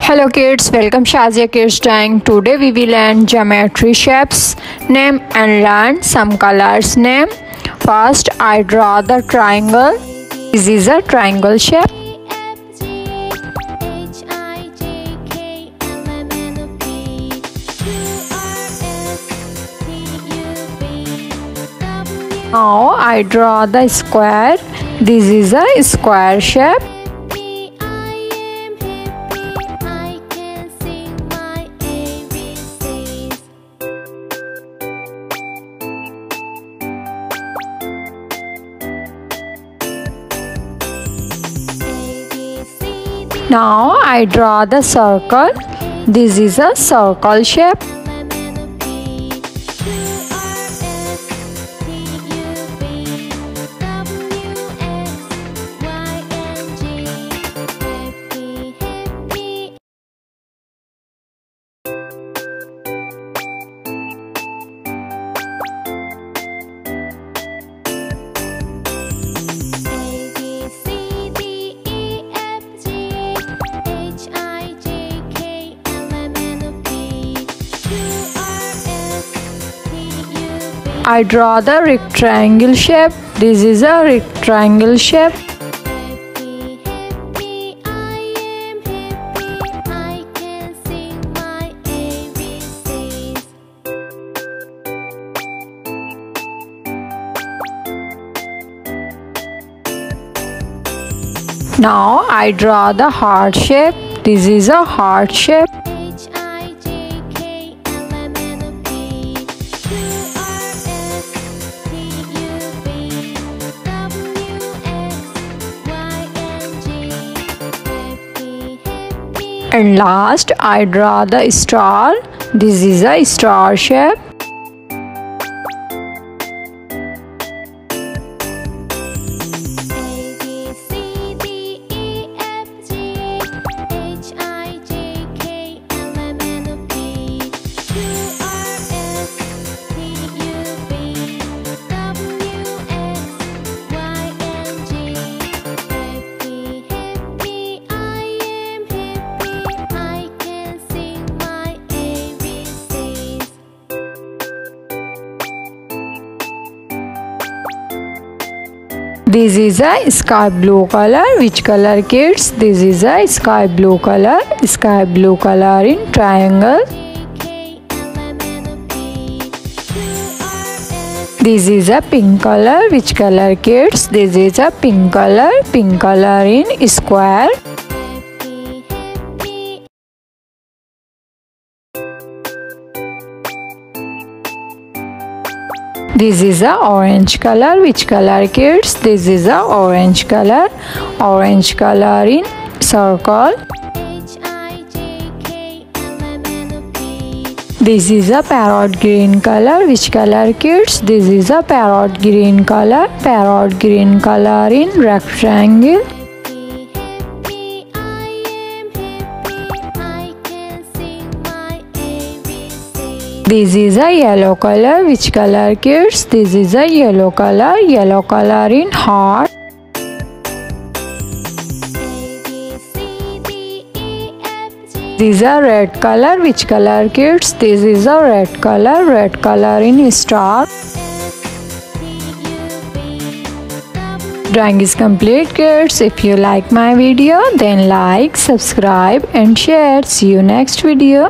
Hello kids, welcome Shazia Kids Drawing. Today we will learn geometry shapes name and learn some colors name. First I draw the triangle. This is a triangle shape. Now I draw the square. This is a square shape. Now I draw the circle. This is a circle shape. I draw the rectangle shape. This is a rectangle shape. Now I draw the heart shape. This is a heart shape. And last I draw the star. This is a star shape. This is a sky blue color. Which color, kids? This is a sky blue color. Sky blue color in triangle. This is a pink color. Which color, kids? This is a pink color. Pink color in square. This is a orange color. Which color, kids? This is a orange color. Orange color in circle. This is a parrot green color. Which color, kids? This is a parrot green color. Parrot green color in rectangle. This is a yellow color. Which color, kids? This is a yellow color. Yellow color in heart. This is a red color. Which color, kids? This is a red color. Red color in star. Drawing is complete, kids. If you like my video, then like, subscribe and share. See you next video.